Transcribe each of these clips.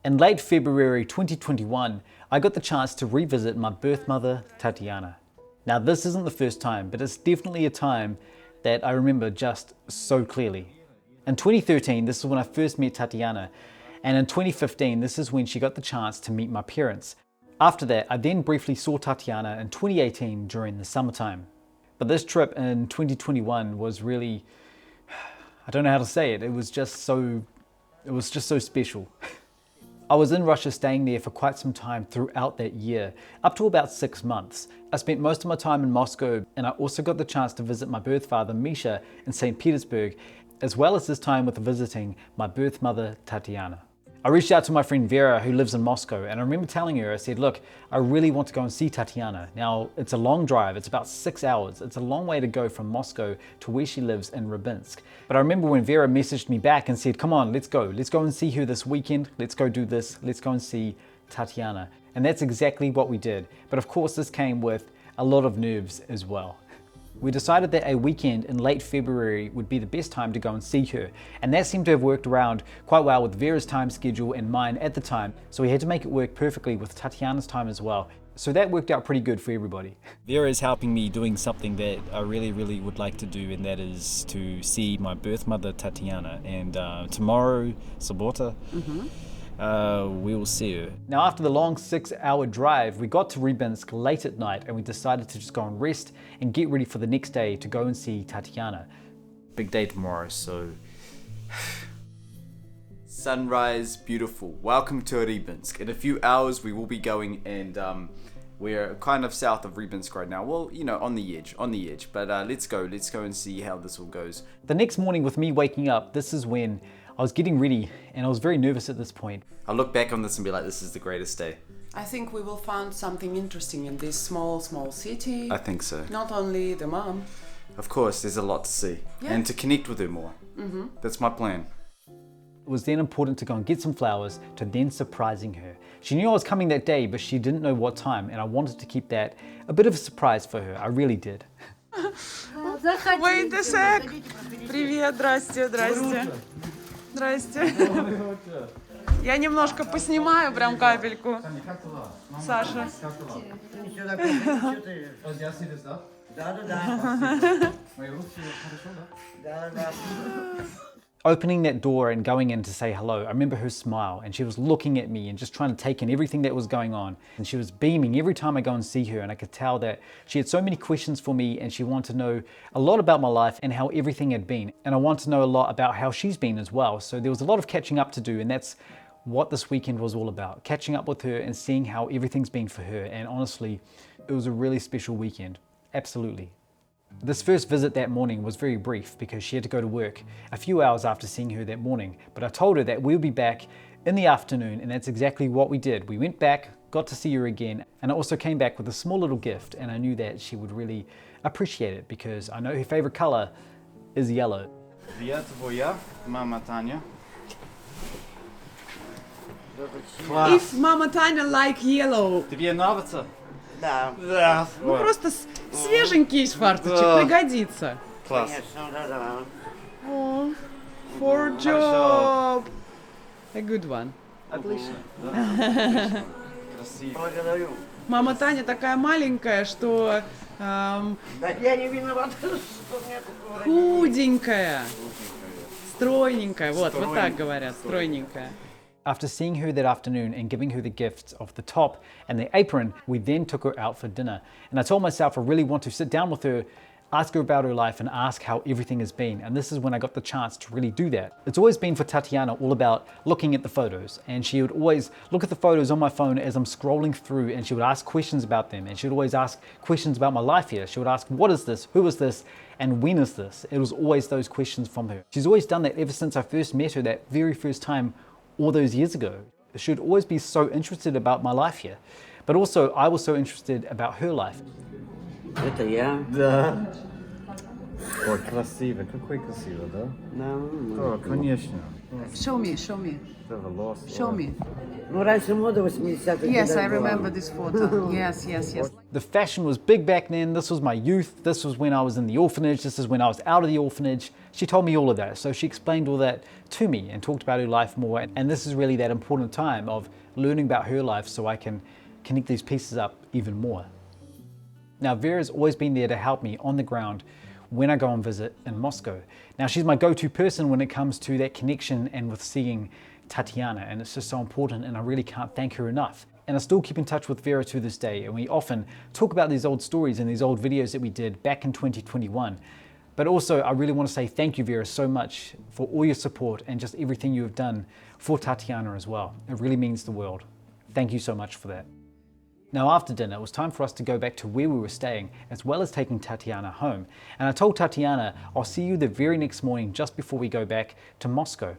In late February 2021, I got the chance to revisit my birth mother, Tatiana. Now this isn't the first time, but it's definitely a time that I remember just so clearly. In 2013, this is when I first met Tatiana, and in 2015, this is when she got the chance to meet my parents. After that, I then briefly saw Tatiana in 2018 during the summertime. But this trip in 2021 was really, I don't know how to say it, it was just so special. I was in Russia staying there for quite some time throughout that year, up to about 6 months. I spent most of my time in Moscow, and I also got the chance to visit my birth father Misha in St. Petersburg, as well as this time with visiting my birth mother Tatiana. I reached out to my friend Vera who lives in Moscow, and I remember telling her, I said, look, I really want to go and see Tatiana. Now it's a long drive, it's about 6 hours. It's a long way to go from Moscow to where she lives in Rybinsk. But I remember when Vera messaged me back and said, come on, let's go and see her this weekend. Let's go do this, let's go and see Tatiana. And that's exactly what we did. But of course this came with a lot of nerves as well. We decided that a weekend in late February would be the best time to go and see her, and that seemed to have worked around quite well with Vera's time schedule and mine at the time, so we had to make it work perfectly with Tatiana's time as well. So that worked out pretty good for everybody. Vera is helping me doing something that I really would like to do, and that is to see my birth mother Tatiana, and tomorrow, Sobota, we will see her. Now after the long 6-hour drive, we got to Rybinsk late at night and we decided to just go and rest and get ready for the next day to go and see Tatiana. Big day tomorrow, so... Sunrise, beautiful. Welcome to Rybinsk. In a few hours we will be going, and we're kind of south of Rybinsk right now. Well, you know, on the edge. But let's go and see how this all goes. The next morning with me waking up, this is when I was getting ready and I was very nervous at this point. I'll look back on this and be like, this is the greatest day. I think we will find something interesting in this small city. I think so. Not only the mom. Of course, there's a lot to see. Yeah. And to connect with her more. That's my plan. It was then important to go and get some flowers to then surprising her. She knew I was coming that day, but she didn't know what time, and I wanted to keep that a bit of a surprise for her. I really did. Wait a sec. Привет, здрасте. Здрасте. Я немножко поснимаю, прям капельку. Саша. Opening that door and going in to say hello, I remember her smile, and she was looking at me and just trying to take in everything that was going on. And she was beaming every time I go and see her, and I could tell that she had so many questions for me and she wanted to know a lot about my life and how everything had been. And I wanted to know a lot about how she's been as well. So there was a lot of catching up to do, and that's what this weekend was all about. Catching up with her and seeing how everything's been for her. And honestly, it was a really special weekend. Absolutely. This first visit that morning was very brief because she had to go to work a few hours after seeing her that morning. But I told her that we'll be back in the afternoon, and that's exactly what we did. We went back, got to see her again, and I also came back with a small little gift, and I knew that she would really appreciate it because I know her favorite color is yellow. Я твоя мама Таня. If Mama Tanya like yellow. Тебе нравится? Да. Да. Ну просто свеженький из фарточек, пригодится. Класс. Oh, for job. A good one. Отлично. Красиво. Благодарю. Мама Таня такая маленькая, что Да я не виноват, что мне такое. худенькая, стройненькая. Вот так говорят, стройненькая. After seeing her that afternoon and giving her the gifts of the top and the apron, we then took her out for dinner. And I told myself I really want to sit down with her, ask her about her life and ask how everything has been. And this is when I got the chance to really do that. It's always been for Tatiana all about looking at the photos, and she would always look at the photos on my phone as I'm scrolling through, and she would ask questions about them, and she would always ask questions about my life here. She would ask, what is this? Who is this? And when is this? It was always those questions from her. She's always done that ever since I first met her that very first time all those years ago. She would always be so interested about my life here. But also, I was so interested about her life. Это я. Да. Ой, красиво, какой красиво, да? Да, О, конечно. Show me, show me. Show me. Ну, раньше мода 80-х Yes, I годов была. remember this photo. Yes, yes, yes. The fashion was big back then. This was my youth. This was when I was in the orphanage. This is when I was out of the orphanage. She told me all of that. So she explained all that to me and talked about her life more. And this is really that important time of learning about her life so I can connect these pieces up even more. Now, Vera's always been there to help me on the ground when I go on visit in Moscow. Now, she's my go-to person when it comes to that connection and with seeing Tatiana, and it's just so important, and I really can't thank her enough. And I still keep in touch with Vera to this day, and we often talk about these old stories and these old videos that we did back in 2021. But also, I really want to say thank you, Vera, so much for all your support and just everything you have done for Tatiana as well. It really means the world. Thank you so much for that. Now, after dinner, it was time for us to go back to where we were staying, as well as taking Tatiana home. And I told Tatiana, I'll see you the very next morning just before we go back to Moscow.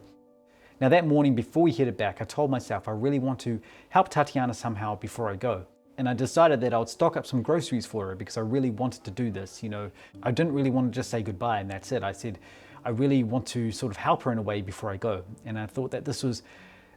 Now, that morning before we headed back, I told myself I really want to help Tatiana somehow before I go. And I decided that I would stock up some groceries for her because I really wanted to do this. You know, I didn't really want to just say goodbye and that's it. I said, I really want to sort of help her in a way before I go. And I thought that this was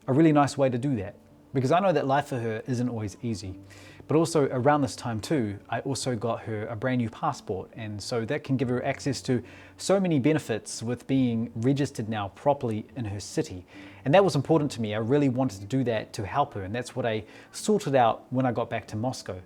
a really nice way to do that, because I know that life for her isn't always easy. But also around this time too, I also got her a brand new passport, and so that can give her access to so many benefits with being registered now properly in her city. And that was important to me. I really wanted to do that to help her, and that's what I sorted out when I got back to Moscow.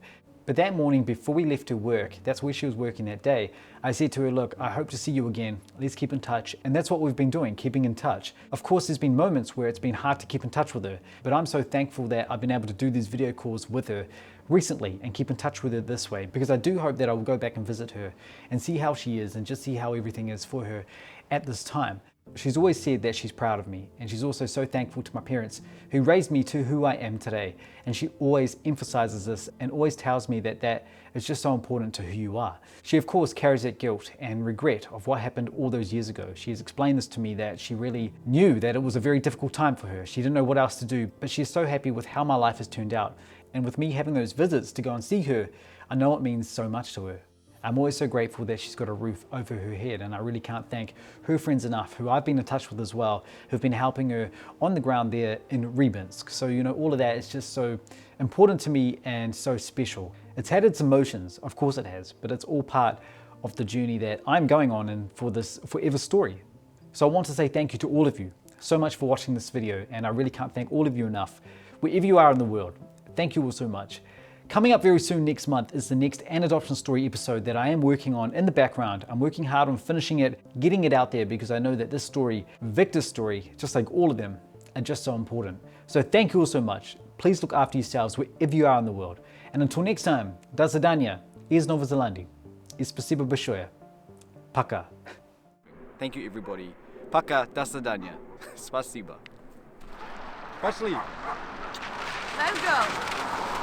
But that morning before we left her work, that's where she was working that day, I said to her, look, I hope to see you again. Let's keep in touch. And that's what we've been doing, keeping in touch. Of course, there's been moments where it's been hard to keep in touch with her, but I'm so thankful that I've been able to do these video calls with her recently and keep in touch with her this way, because I do hope that I will go back and visit her and see how she is and just see how everything is for her at this time. She's always said that she's proud of me, and she's also so thankful to my parents who raised me to who I am today. And she always emphasizes this and always tells me that that is just so important to who you are. She of course carries that guilt and regret of what happened all those years ago. She has explained this to me, that she really knew that it was a very difficult time for her. She didn't know what else to do, but she's so happy with how my life has turned out. And with me having those visits to go and see her, I know it means so much to her. I'm always so grateful that she's got a roof over her head, and I really can't thank her friends enough, who I've been in touch with as well, who've been helping her on the ground there in Rybinsk. So, you know, all of that is just so important to me and so special. It's had its emotions, of course it has, but it's all part of the journey that I'm going on and for this forever story. So I want to say thank you to all of you so much for watching this video, and I really can't thank all of you enough, wherever you are in the world. Thank you all so much. Coming up very soon next month is the next An Adoption Story episode that I am working on in the background. I'm working hard on finishing it, getting it out there, because I know that this story, Victor's story, just like all of them, are just so important. So thank you all so much. Please look after yourselves wherever you are in the world. And until next time, do zadania iz Nowy Zelandii. I spasibo большое. Пока. Thank you, everybody. Пока, до свидания. Спасибо. Пошли. Let's go.